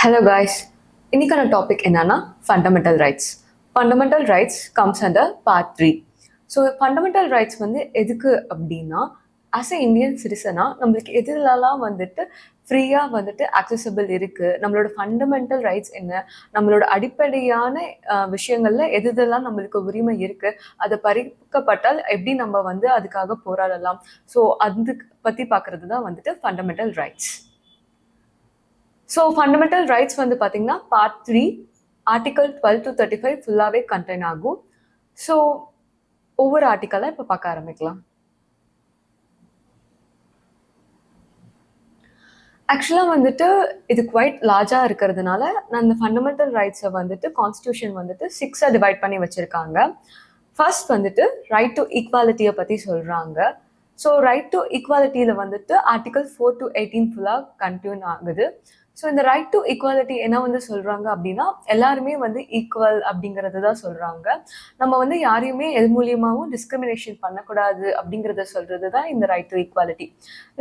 Hello guys. இன்னைக்கான topic என்னன்னா fundamental rights. Fundamental rights comes under part 3. So fundamental rights வந்து எதுக்கு அப்படின்னா, ஆஸ் எ இந்தியன் சிட்டிசனா நம்மளுக்கு எதுலலாம் வந்துட்டு ஃப்ரீயாக வந்துட்டு அக்சசபிள் இருக்குது, நம்மளோட ஃபண்டமெண்டல் ரைட்ஸ் என்ன, நம்மளோட அடிப்படையான விஷயங்கள்ல எதெல்லாம் நம்மளுக்கு உரிமை இருக்குது, அதை பறிக்கப்பட்டால் எப்படி நம்ம வந்து அதுக்காக போராடலாம். ஸோ அதுக்கு பற்றி பார்க்குறது தான் வந்துட்டு fundamental rights. So fundamental rights வந்து பார்த்தீங்கன்னா பார்ட் 3 ஆர்டிகல் 12 to 35 ஃபுல்லாகவே கண்டெயின் ஆகும். ஸோ ஒவ்வொரு ஆர்டிக்கலாக இப்போ பார்க்க ஆரம்பிக்கலாம். ஆக்சுவலாக வந்துட்டு இது குவைட் லார்ஜாக இருக்கிறதுனால நான் இந்த ஃபண்டமெண்டல் ரைட்ஸை வந்துட்டு கான்ஸ்டியூஷன் வந்துட்டு 6 டிவைட் பண்ணி வச்சுருக்காங்க. ஃபர்ஸ்ட் வந்துட்டு ரைட் டு ஈக்வாலிட்டியை பற்றி சொல்கிறாங்க. ஸோ ரைட் டு ஈக்வாலிட்டியில் வந்துட்டு ஆர்டிகல் 4 to 18 ஃபுல்லாக கண்டினியூ ஆகுது. ஸோ இந்த ரைட் டு ஈக்குவாலிட்டி என்ன வந்து சொல்கிறாங்க அப்படின்னா, எல்லாருமே வந்து ஈக்குவல் அப்படிங்கிறது தான் சொல்கிறாங்க. நம்ம வந்து யாரையுமே எது மூலியமாகவும் டிஸ்கிரிமினேஷன் பண்ணக்கூடாது அப்படிங்கிறத சொல்கிறது தான் இந்த right to equality.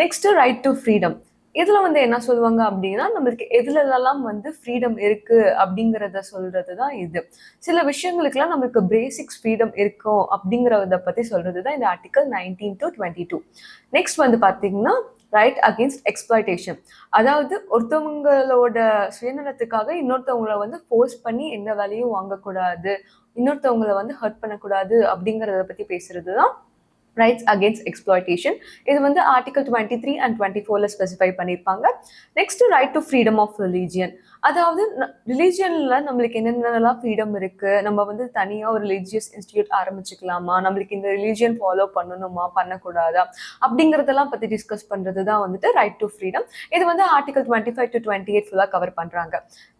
Next right to freedom. இதில் வந்து என்ன சொல்லுவாங்க அப்படின்னா, நம்மளுக்கு எதுலெல்லாம் வந்து ஃப்ரீடம் இருக்குது அப்படிங்கிறத சொல்கிறது தான் இது. சில விஷயங்களுக்கெல்லாம் நம்மளுக்கு பேசிக்ஸ் ஃப்ரீடம் இருக்கும் அப்படிங்கிறத பற்றி சொல்கிறது தான் இந்த ஆர்டிகல் 19 to 22. நெக்ஸ்ட் வந்து பார்த்தீங்கன்னா ரைட் அகெயின்ஸ்ட் எக்ஸ்ப்ளாய்டேஷன். அதாவது ஒருத்தவங்களோட சுயநலத்துக்காக இன்னொருத்தவங்களை வந்து ஃபோர்ஸ் பண்ணி எந்த வேலையும் வாங்கக்கூடாது, இன்னொருத்தவங்களை வந்து ஹர்ட் பண்ணக்கூடாது அப்படிங்கிறத பற்றி பேசுறது தான் ரைட்ஸ் அகெயின்ஸ்ட் எக்ஸ்ப்ளாய்டேஷன். இது வந்து ஆர்டிகல் 23 and 24 ஸ்பெசிஃபை பண்ணியிருப்பாங்க. Next right to freedom of religion. அதாவது ரிலீஜியன்ல நம்மளுக்கு என்னென்னலாம் ஃப்ரீடம் இருக்கு, நம்ம வந்து தனியாக ஒரு ரிலீஜியஸ் இன்ஸ்டியூட் ஆரம்பிச்சுக்கலாமா, நம்மளுக்கு இந்த ரிலீஜியன் ஃபாலோ பண்ணணுமா பண்ணக்கூடாதா அப்படிங்கிறதெல்லாம் பற்றி டிஸ்கஸ் பண்ணுறது தான் வந்துட்டு ரைட் டு ஃப்ரீடம். இது வந்து ஆர்டிகல் 25 to 28 ஃபுல்லாக கவர் பண்ணுறாங்க.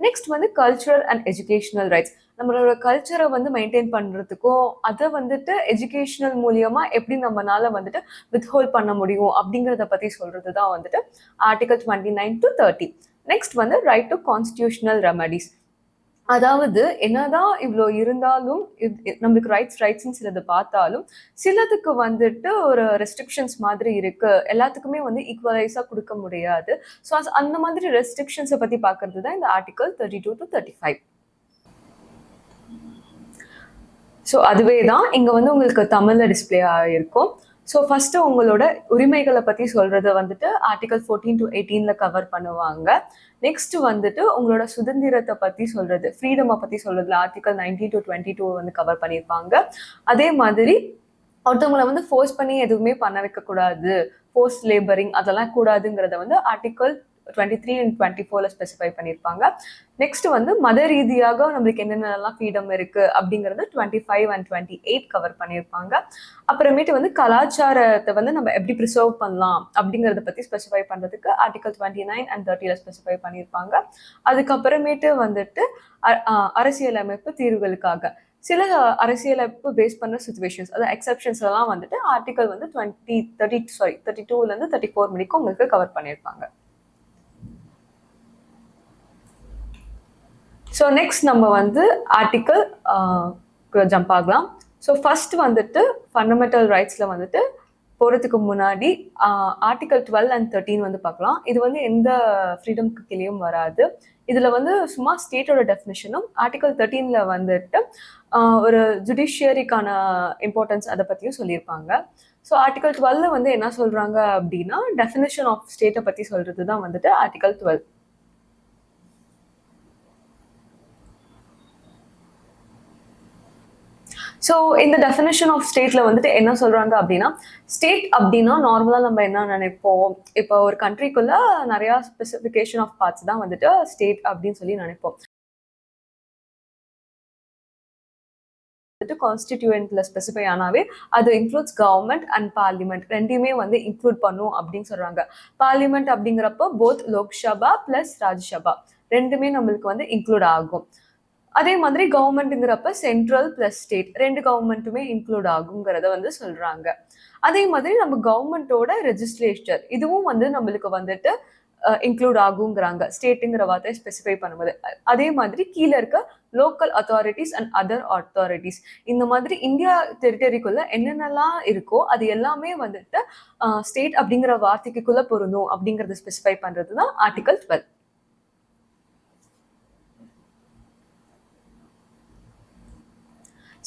நெக்ஸ்ட் வந்து கல்ச்சுரல் அண்ட் எஜுகேஷனல் ரைட்ஸ். நம்மளோட கல்ச்சரை வந்து மெயின்டைன் பண்ணுறதுக்கும் அதை வந்துட்டு எஜுகேஷனல் மூலியமா எப்படி நம்மளால வந்துட்டு வித்ஹோல்ட் பண்ண முடியும் அப்படிங்கிறத பற்றி சொல்கிறது தான் வந்துட்டு ஆர்டிகல் 29 to 30. நெக்ஸ்ட் வந்து ரைட் டு கான்ஸ்டியூஷனல் ரெமடிஸ். அதாவது என்னதான் இவ்வளோ இருந்தாலும் நம்மளுக்கு ரைட்ஸ்ன்னு சிலது பார்த்தாலும் சிலதுக்கு வந்துட்டு ஒரு ரெஸ்ட்ரிக்ஷன்ஸ் மாதிரி இருக்கு, எல்லாத்துக்குமே வந்து ஈக்குவலைஸாக கொடுக்க முடியாது. ஸோ அந்த மாதிரி ரெஸ்ட்ரிக்ஷன்ஸை பற்றி பார்க்கறது தான் இந்த ஆர்டிகல் 32 to 35. ஸோ அதுவே தான் இங்கே வந்து உங்களுக்கு தமிழில் டிஸ்பிளே ஆகிருக்கும். ஸோ ஃபஸ்ட்டு உங்களோட உரிமைகளை பற்றி சொல்கிறத வந்துட்டு ஆர்டிகல் 14 to 18 கவர் பண்ணுவாங்க. நெக்ஸ்ட் வந்துட்டு உங்களோட சுதந்திரத்தை பற்றி சொல்கிறது, ஃப்ரீடமை பற்றி சொல்கிறதுல ஆர்டிகல் 19 to 22 வந்து கவர் பண்ணியிருப்பாங்க. அதே மாதிரி ஒருத்தவங்களை வந்து ஃபோர்ஸ் பண்ணி எதுவுமே பண்ண வைக்கக்கூடாது, ஃபோர்ஸ் லேபரிங் அதெல்லாம் கூடாதுங்கிறத வந்து ஆர்டிகல் 23 and 24 ஸ்பெசிஃபை பண்ணியிருப்பாங்க. நெக்ஸ்ட் வந்து மத ரீதியாக நம்மளுக்கு என்னென்னலாம் ஃப்ரீடம் இருக்கு அப்படிங்கிறது 25 and 28 கவர் பண்ணியிருப்பாங்க. அப்புறமேட்டு வந்து கலாச்சாரத்தை வந்து நம்ம எப்படி ப்ரிசர்வ் பண்ணலாம் அப்படிங்கிறத பற்றி ஸ்பெசிஃபை பண்ணுறதுக்கு ஆர்டிகல் 29 and 30 ஸ்பெசிஃபை பண்ணியிருப்பாங்க. அதுக்கப்புறமேட்டு வந்துட்டு அரசியலமைப்பு தீர்வுகளுக்காக சில அரசியலமைப்பு பேஸ் பண்ண சுச்சுவேஷன்ஸ், அதாவது எக்ஸப்ஷன்ஸ் எல்லாம் வந்துட்டு ஆர்டிகல் வந்து 32 34 வரைக்கும் உங்களுக்கு கவர் பண்ணியிருப்பாங்க. ஸோ நெக்ஸ்ட் நம்ம வந்து ஆர்டிக்கல் ஜம்ப் ஆகலாம். ஸோ ஃபர்ஸ்ட் வந்துட்டு ஃபண்டமெண்டல் ரைட்ஸில் வந்துட்டு போகிறதுக்கு முன்னாடி ஆர்டிகல் 12 and 13 வந்து பார்க்கலாம். இது வந்து எந்த ஃப்ரீடம்க்கு கீழேயும் வராது. இதில் வந்து சும்மா ஸ்டேட்டோட டெஃபினிஷனும் ஆர்டிகல் 13 வந்துட்டு ஒரு ஜுடிஷியரிக்கான இம்பார்ட்டன்ஸ் அதை பற்றியும் சொல்லியிருப்பாங்க. ஸோ ஆர்டிகல் 12 வந்து என்ன சொல்கிறாங்க அப்படின்னா, டெஃபினிஷன் ஆஃப் ஸ்டேட்டை பற்றி சொல்கிறது தான் வந்துட்டு ஆர்டிகல் 12. ஸோ இந்த டெஃபினேஷன் ஆஃப் ஸ்டேட்ல வந்துட்டு என்ன சொல்றாங்க அப்படின்னா, ஸ்டேட் அப்படின்னா நார்மலாக நம்ம என்ன நினைப்போம், இப்போ ஒரு கண்ட்ரிக்குள்ள நிறையா ஸ்பெசிஃபிகேஷன் ஆஃப் பார்ட்ஸ் தான் வந்துட்டு ஸ்டேட் அப்படின்னு சொல்லி நினைப்போம். கான்ஸ்டிடியூயன்ட்ல ஸ்பெசிஃபை ஆனாவே அது இன்க்ளூட்ஸ் கவர்மெண்ட் அண்ட் பார்லிமெண்ட் ரெண்டையுமே வந்து இன்க்ளூட் பண்ணும் அப்படின்னு சொல்றாங்க. பார்லிமெண்ட் அப்படிங்கிறப்போ போத் லோக்சபா பிளஸ் ராஜ்யசபா ரெண்டுமே நம்மளுக்கு வந்து இன்க்ளூட் ஆகும். அதே மாதிரி கவர்மெண்ட்டுங்கிறப்ப சென்ட்ரல் பிளஸ் ஸ்டேட் ரெண்டு கவர்மெண்ட்டுமே இன்க்ளூட் ஆகுங்கிறத வந்து சொல்றாங்க. அதே மாதிரி நம்ம கவர்மெண்டோட ரெஜிஸ்ட்ரேச்சர் இதுவும் வந்து நம்மளுக்கு வந்துட்டு இன்க்ளூட் ஆகுங்கிறாங்க, ஸ்டேட்டுங்கிற வார்த்தையை ஸ்பெசிஃபை பண்ணும்போது. அதே மாதிரி கீழே இருக்க local authorities and other authorities இந்த மாதிரி இந்தியா டெரிட்டரிக்குள்ள என்னென்னலாம் இருக்கோ அது எல்லாமே வந்துட்டு ஸ்டேட் அப்படிங்கிற வார்த்தைக்குள்ள பொருந்தும் அப்படிங்கறத ஸ்பெசிஃபை பண்றது தான் article 12.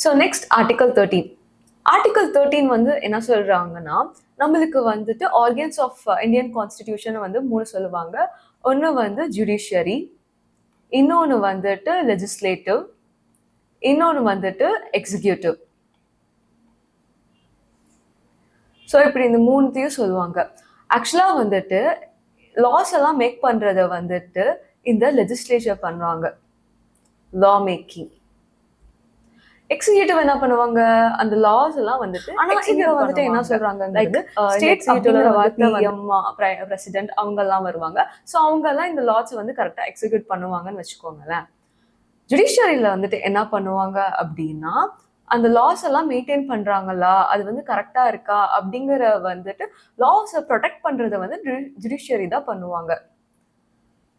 So next article 13. Article 13 வந்து என்ன சொல்றாங்கன்னா, நம்மளுக்கு வந்துட்டு ஆர்கன்ஸ் ஆஃப் இந்தியன் கான்ஸ்டிடியூஷன் வந்து 3 சொல்லுவாங்க. ஒன்று வந்து ஜுடிஷியரி, இன்னொன்று வந்துட்டு லெஜிஸ்லேட்டிவ், இன்னொன்று வந்துட்டு எக்ஸிக்யூட்டிவ். ஸோ இப்படி இந்த 3த்தையும் சொல்லுவாங்க. ஆக்சுவலாக வந்துட்டு லாஸ் எல்லாம் மேக் பண்றத வந்துட்டு இந்த லெஜிஸ்லேச்சர் பண்ணுவாங்க, லா மேக்கிங். எக்ஸிக்யூட்டிவ் என்ன பண்ணுவாங்க, அந்த லாஸ் எல்லாம் வந்துட்டு இங்க வந்துட்டு என்ன சொல்றாங்க, ஸ்டேட் பிரசிடென்ட் அவங்க எல்லாம் வருவாங்க. ஸோ அவங்க எல்லாம் இந்த லாஸ் வந்து கரெக்டா எக்ஸிக்யூட் பண்ணுவாங்கன்னு வச்சுக்கோங்களேன். ஜுடிஷியரியில வந்துட்டு என்ன பண்ணுவாங்க அப்படின்னா, அந்த லாஸ் எல்லாம் மெயின்டைன் பண்றாங்களா, அது வந்து கரெக்டா இருக்கா அப்படிங்கிற வந்துட்டு லாஸை ப்ரொடெக்ட் பண்றதை வந்து ஜுடிஷியரி தான் பண்ணுவாங்க.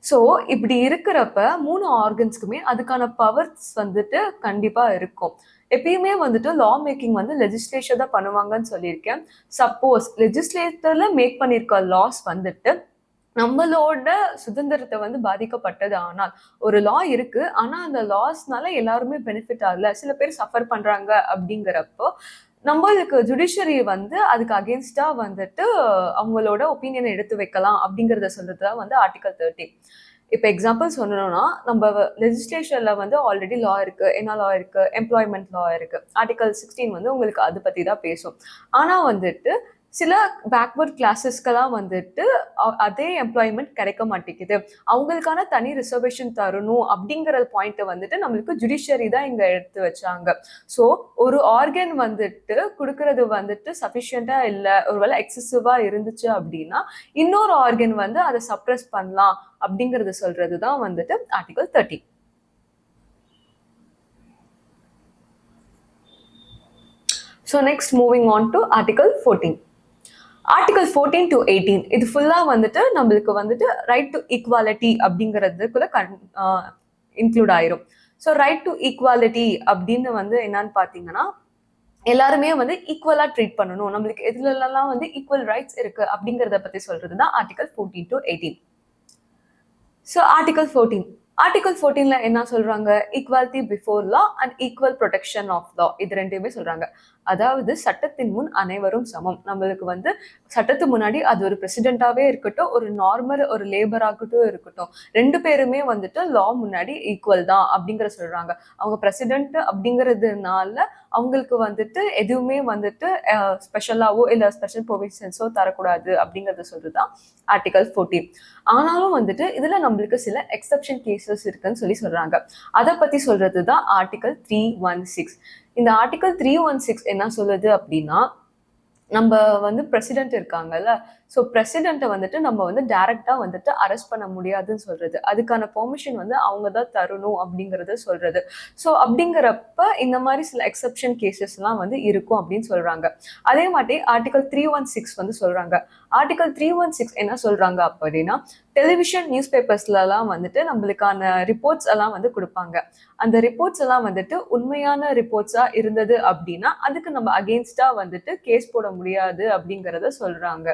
ஸோ இப்படி இருக்கிறப்ப 3 ஆர்கன்ஸ்க்குமே அதுக்கான பவர்ஸ் வந்துட்டு கண்டிப்பா இருக்கும். எப்பயுமே வந்துட்டு லா மேக்கிங் வந்து லெஜிஸ்லேச்சர் தான் பண்ணுவாங்கன்னு சொல்லியிருக்கேன். சப்போஸ் லெஜிஸ்லேட்டர்ல மேக் பண்ணியிருக்க லாஸ் வந்துட்டு நம்மளோட சுதந்திரத்தை வந்து பாதிக்கப்பட்டது, ஆனால் ஒரு லா இருக்கு, ஆனா அந்த லாஸ்னால எல்லாருமே பெனிஃபிட் ஆகல, சில பேர் சஃபர் பண்றாங்க அப்படிங்கிறப்போ நம்மளுக்கு ஜுடிஷியரி வந்து அதுக்கு அகேன்ஸ்டா வந்துட்டு அவங்களோட ஒப்பீனியனை எடுத்து வைக்கலாம் அப்படிங்கிறத சொல்றதுதான் வந்து ஆர்டிகல் 13. இப்போ எக்ஸாம்பிள் சொல்லணும்னா, நம்ம லெஜிஸ்லேஷன்ல வந்து ஆல்ரெடி லா இருக்கு, என்ன லா இருக்கு, எம்ப்ளாய்மெண்ட் லா இருக்கு. ஆர்டிகல் 16 வந்து உங்களுக்கு அது பத்தி தான் பேசும். ஆனா வந்துட்டு சில பேக்வர்ட் கிளாஸஸ்க்கெல்லாம் வந்துட்டு அதே எம்ப்ளாய்மெண்ட் கிடைக்க மாட்டேங்குது, அவங்களுக்கான தனி ரிசர்வேஷன் தரணும் அப்படிங்கிற பாயிண்ட்டை வந்துட்டு நம்மளுக்கு ஜுடிஷியரி தான் இங்க எடுத்து வச்சாங்க. ஸோ ஒரு ஆர்கன் வந்துட்டு கொடுக்கறது வந்துட்டு சஃபிஷியண்டா இல்லை, ஒருவேளை எக்ஸசிவா இருந்துச்சு அப்படின்னா இன்னொரு ஆர்கன் வந்து அதை சப்ரஸ் பண்ணலாம் அப்படிங்கறது சொல்றது தான் வந்துட்டு article 13. So next moving on to article 14. Article 14 to 18 இது ஃபுல்லா வந்துட்டு நம்மளுக்கு வந்துட்டு ரைட் டு ஈக்வாலிட்டி அப்படிங்கிறதுக்குள்ள இன்க்ளூட் ஆயிரும். ஸோ ரைட் டு ஈக்வாலிட்டி அப்படின்னு வந்து என்னன்னு பார்த்தீங்கன்னா, எல்லாருமே வந்து ஈக்குவலா ட்ரீட் பண்ணணும், நம்மளுக்கு எதுலலாம் வந்து ஈக்குவல் ரைட்ஸ் இருக்கு அப்படிங்கிறத பத்தி சொல்றது தான் article 14 to 18. So article 14. Article 14ல என்ன சொல்றாங்க, equality before law and equal protection of law, இது ரெண்டுமே சொல்றாங்க. அதாவது சட்டத்தின் முன் அனைவரும் சமம். நம்மளுக்கு வந்து சட்டத்து முன்னாடி அது ஒரு பிரசிடென்டாவே இருக்கட்டும், ஒரு நார்மல் ஒரு லேபராகட்டும் இருக்கட்டும், 2 பேருமே வந்துட்டு லா முன்னாடி ஈக்குவல் தான் அப்படிங்கிற சொல்றாங்க. அவங்க பிரசிடென்ட் அப்படிங்கிறதுனால அவங்களுக்கு வந்துட்டு எதுவுமே வந்துட்டு ஸ்பெஷலாவோ இல்லை ஸ்பெஷல் ப்ரொவிஷன்ஸோ தரக்கூடாது அப்படிங்கறத சொல்றதுதான் ஆர்டிகல் 14. ஆனாலும் வந்துட்டு இதுல நம்மளுக்கு சில எக்ஸப்ஷன் கேசஸ் இருக்குன்னு சொல்றாங்க. அதை பத்தி சொல்றதுதான் ஆர்டிகல் 316. இந்த ஆர்டிகல் 316 என்ன சொல்லுது அப்படின்னா, நம்ம வந்து பிரசிடென்ட் இருக்காங்கல்ல, ஸோ பிரசிடென்ட்டை வந்துட்டு நம்ம வந்து டைரக்டா வந்துட்டு அரெஸ்ட் பண்ண முடியாதுன்னு சொல்றது, அதுக்கான பெர்மிஷன் வந்து அவங்க தான் தரணும் அப்படிங்கறத சொல்றது. ஸோ அப்படிங்கிறப்ப இந்த மாதிரி சில எக்ஸப்ஷன் கேசஸ்லாம் வந்து இருக்கும் அப்படின்னு சொல்றாங்க. அதே மாதிரி ஆர்டிகல் 316 வந்து சொல்றாங்க. ஆர்டிகல் 316 என்ன சொல்றாங்க அப்படின்னா, டெலிவிஷன் நியூஸ் பேப்பர்ஸ்லாம் வந்துட்டு நம்மளுக்கான ரிப்போர்ட்ஸ் எல்லாம் வந்து கொடுப்பாங்க. அந்த ரிப்போர்ட்ஸ் எல்லாம் வந்துட்டு உண்மையான ரிப்போர்ட்ஸா இருந்தது அப்படின்னா அதுக்கு நம்ம அகெயின்ஸ்டா வந்துட்டு கேஸ் போட முடியாது அப்படிங்கறத சொல்றாங்க.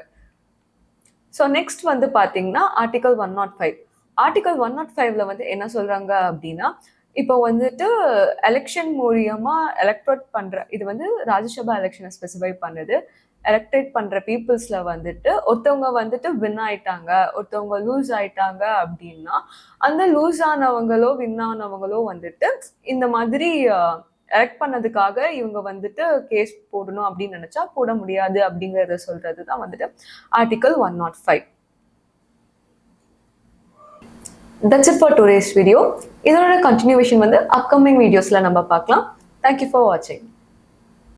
ஸோ நெக்ஸ்ட் வந்து பாத்தீங்கன்னா ஆர்டிகல் 105. ஆர்டிகல் 105ல வந்து என்ன சொல்றாங்க அப்படின்னா, இப்போ வந்துட்டு எலெக்ஷன் மூலியமா எலக்ட்ரேட் பண்ற, இது வந்து ராஜ்யசபா எலெக்ஷனை ஸ்பெசிஃபை பண்ணுது. எலக்ட்ரேட் பண்ற பீப்புள்ஸ்ல வந்துட்டு ஒருத்தவங்க வந்துட்டு வின் ஆயிட்டாங்க, ஒருத்தவங்க லூஸ் ஆயிட்டாங்க அப்படின்னா அந்த லூஸ் ஆனவங்களோ வின் ஆனவங்களோ வந்துட்டு இந்த மாதிரி எலக்ட் பண்ணதுக்காக இவங்க வந்துட்டு கேஸ் போடணும் அப்படின்னு நினைச்சா போட முடியாது அப்படிங்கறத சொல்றது தான் வந்துட்டு article 105. That's it for today's video. இதோட கண்டினியூவேஷன் வந்து அப்கமிங் வீடியோஸ்ல நம்ம பார்க்கலாம். Thank you for watching.